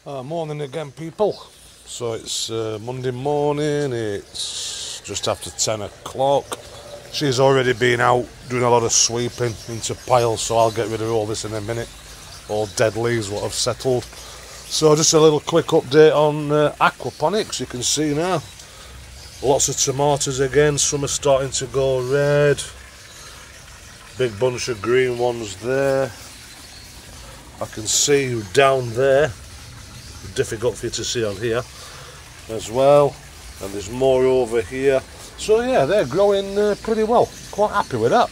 Morning again, people. So it's Monday morning, it's just after 10 o'clock. She's already been out doing a lot of sweeping into piles, so I'll get rid of all this in a minute. All dead leaves, what have settled. So just a little quick update on aquaponics. You can see now, lots of tomatoes again, some are starting to go red. Big bunch of green ones there. I can see down there, difficult for you to see on here as well, and there's more over here. So yeah, they're growing pretty well. Quite happy with that.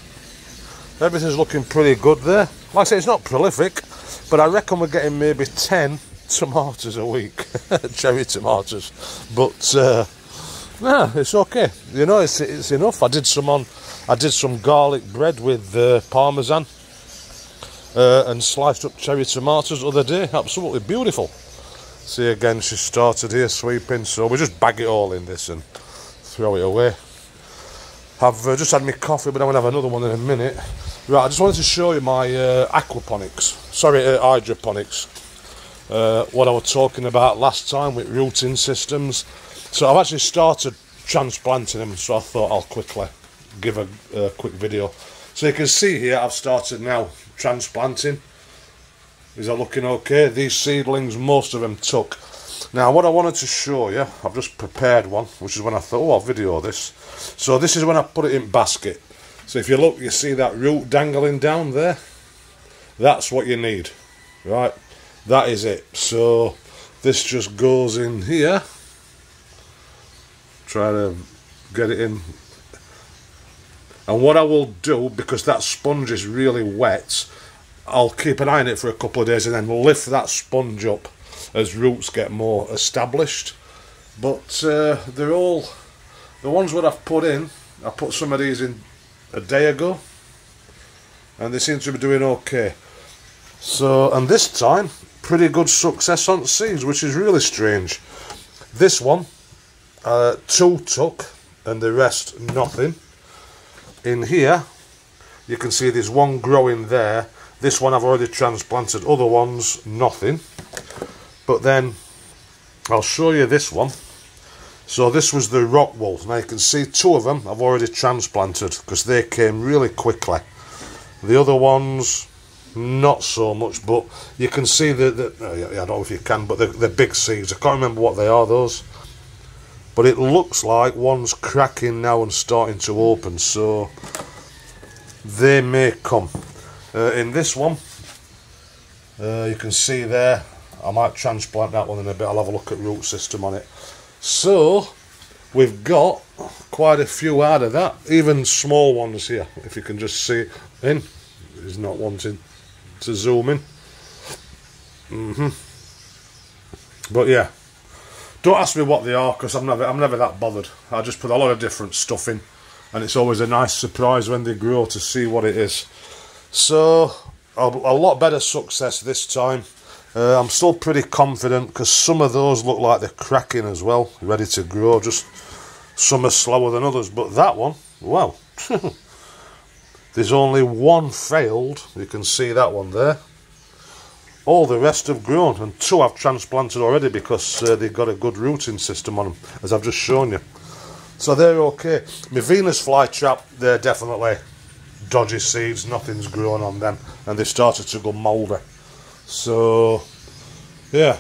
Everything's looking pretty good there. Like I say, it's not prolific, but I reckon we're getting maybe 10 tomatoes a week. Cherry tomatoes. But yeah, it's okay. You know, it's enough. I did some garlic bread with parmesan and sliced up cherry tomatoes the other day. Absolutely beautiful. See, again, she started here sweeping, so we just bag it all in this and throw it away. I've just had my coffee, but I'm going to have another one in a minute. Right, I just wanted to show you my hydroponics. What I was talking about last time with rooting systems. So I've actually started transplanting them, so I thought I'll quickly give a quick video. So you can see here, I've started now transplanting. Is that looking okay? These seedlings, most of them took. Now what I wanted to show you, I've just prepared one, which is when I thought, oh, I'll video this. So this is when I put it in basket. So if you look, you see that root dangling down there? That's what you need, right? That is it. So this just goes in here. Try to get it in. And what I will do, because that sponge is really wet, I'll keep an eye on it for a couple of days and then lift that sponge up as roots get more established. But they're all, the ones that I've put in, I put some of these in a day ago and they seem to be doing okay. So, and this time, pretty good success on seeds, which is really strange. This one, 2 took and the rest nothing. In here, you can see there's one growing there. This one I've already transplanted, other ones nothing. But then I'll show you this one. So this was the rock wool. Now you can see 2 of them I've already transplanted because they came really quickly. The other ones not so much, but you can see that I don't know if you can, but they're big seeds. I can't remember what they are, those. But it looks like one's cracking now and starting to open, so they may come. In this one, you can see there, I might transplant that one in a bit. I'll have a look at root system on it. So we've got quite a few out of that, even small ones here. If you can just see in, he's not wanting to zoom in. But yeah, don't ask me what they are because I'm never that bothered. I just put a lot of different stuff in, and it's always a nice surprise when they grow to see what it is. So a lot better success this time. I'm still pretty confident because some of those look like they're cracking as well, ready to grow. Just some are slower than others, but that one, wow. There's only one failed. You can see that one there. All the rest have grown, and 2 I've transplanted already because they've got a good rooting system on them, as I've just shown you. So they're okay. My Venus flytrap, they're definitely dodgy seeds. Nothing's grown on them, and they started to go mouldy. So yeah,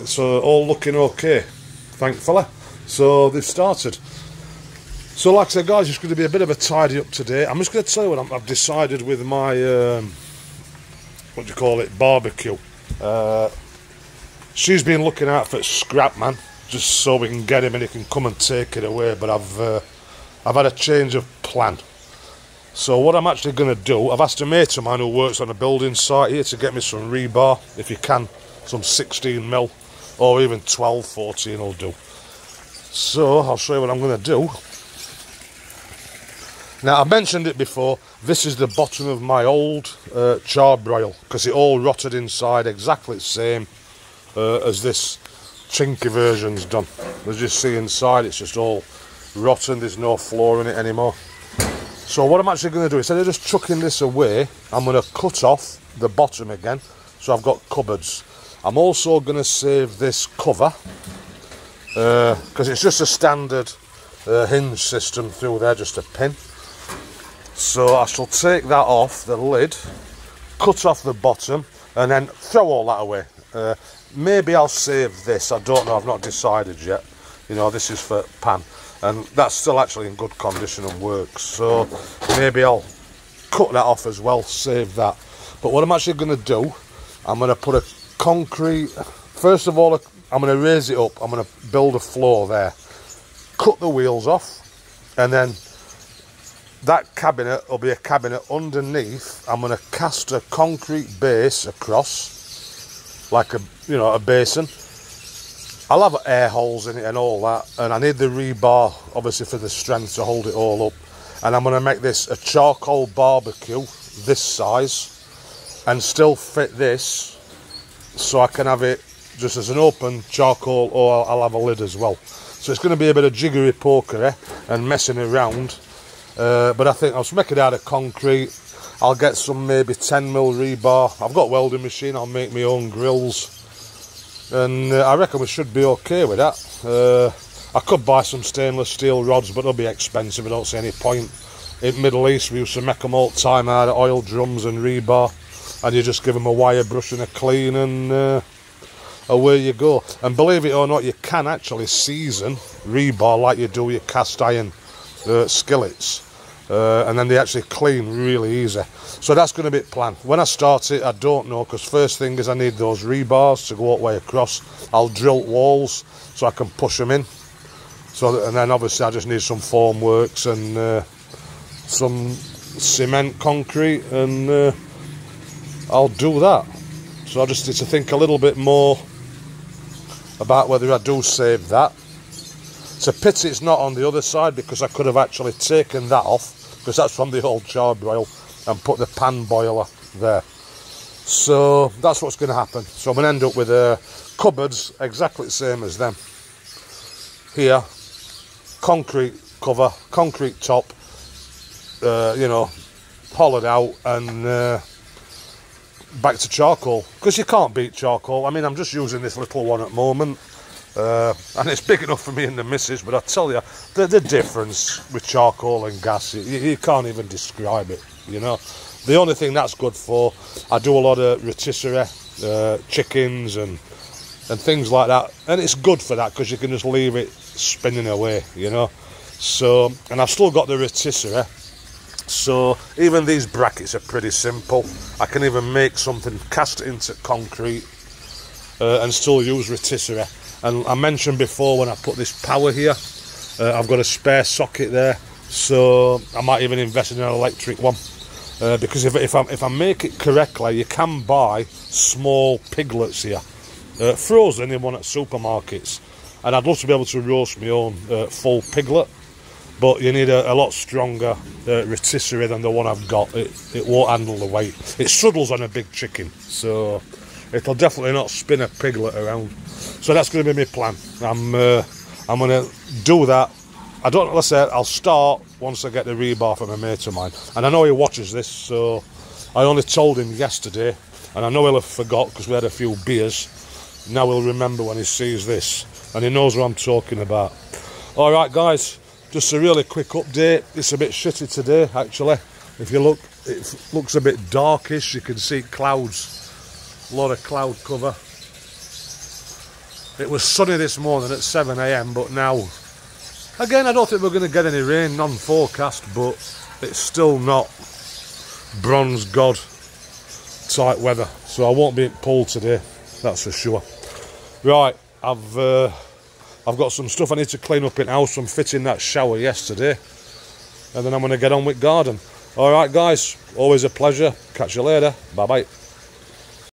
it's all looking okay, thankfully. So they've started. So like I said, guys, it's going to be a bit of a tidy up today. I'm just going to tell you what I've decided with my what do you call it, barbecue. She's been looking out for scrap, man, just so we can get him and he can come and take it away. But I've had a change of plan. So what I'm actually going to do, I've asked a mate of mine who works on a building site here to get me some rebar, if you can, some 16mm, or even 12, 14 will do. So I'll show you what I'm going to do. Now, I mentioned it before, this is the bottom of my old charbroil, because it all rotted inside exactly the same as this chinky version's done. As you see inside, it's just all rotten, there's no floor in it anymore. So what I'm actually going to do, instead of just chucking this away, I'm going to cut off the bottom again, so I've got cupboards. I'm also going to save this cover because it's just a standard hinge system through there, just a pin. So I shall take that off the lid, cut off the bottom, and then throw all that away. Maybe I'll save this, I don't know, I've not decided yet. You know, this is for pan, and that's still actually in good condition and works, so maybe I'll cut that off as well, save that. But what I'm actually going to do, I'm going to put a concrete, first of all I'm going to raise it up, I'm going to build a floor there, cut the wheels off, and then that cabinet will be a cabinet underneath. I'm going to cast a concrete base across, like a, you know, a basin. I'll have air holes in it and all that, and I need the rebar obviously for the strength to hold it all up. And I'm going to make this a charcoal barbecue this size and still fit this, so I can have it just as an open charcoal, or I'll have a lid as well. So it's going to be a bit of jiggery pokery and messing around, but I think I'll make it out of concrete. I'll get some maybe 10mm rebar. I've got a welding machine, I'll make my own grills, and I reckon we should be okay with that. I could buy some stainless steel rods, but they'll be expensive. I don't see any point. In Middle East we used to make them all the time out of oil drums and rebar, and you just give them a wire brush and a clean, and away you go. And believe it or not, you can actually season rebar like you do your cast iron skillets, and then they actually clean really easy. So that's going to be planned. When I start it, I don't know, because first thing is I need those rebars to go all the way across. I'll drill walls so I can push them in. So, and then obviously I just need some formworks and some cement, concrete, and I'll do that. So I just need to think a little bit more about whether I do save that. It's a pity it's not on the other side, because I could have actually taken that off, because that's from the old charbroil, and put the pan boiler there. So that's what's going to happen. So I'm going to end up with cupboards exactly the same as them. Here, concrete cover, concrete top, you know, hollowed out, and back to charcoal, because you can't beat charcoal. I mean, I'm just using this little one at the moment, and it's big enough for me and the missus, but I tell you, the difference with charcoal and gas, you can't even describe it, you know. The only thing that's good for, I do a lot of rotisserie, chickens and things like that, and it's good for that, because you can just leave it spinning away, you know. So, and I've still got the rotisserie, so even these brackets are pretty simple. I can even make something, cast it into concrete, and still use rotisserie. And I mentioned before, when I put this power here, I've got a spare socket there, so I might even invest in an electric one, because if I make it correctly, you can buy small piglets here, frozen in one at supermarkets, and I'd love to be able to roast my own full piglet, but you need a lot stronger rotisserie than the one I've got. It won't handle the weight. It struggles on a big chicken, so it'll definitely not spin a piglet around. So that's going to be my plan. I'm going to do that. I don't know, let's say I'll start once I get the rebar from a mate of mine, and I know he watches this, so I only told him yesterday, and I know he'll have forgot because we had a few beers. Now he'll remember when he sees this, and he knows what I'm talking about. Alright guys, just a really quick update. It's a bit shitty today actually. If you look, it looks a bit darkish. You can see clouds, a lot of cloud cover. It was sunny this morning at 7 AM, but now, again, I don't think we're going to get any rain, non-forecast, but it's still not bronze god type weather, so I won't be pulled today, that's for sure. Right, I've got some stuff I need to clean up in house from fitting that shower yesterday, and then I'm going to get on with garden. Alright guys, always a pleasure. Catch you later. Bye bye.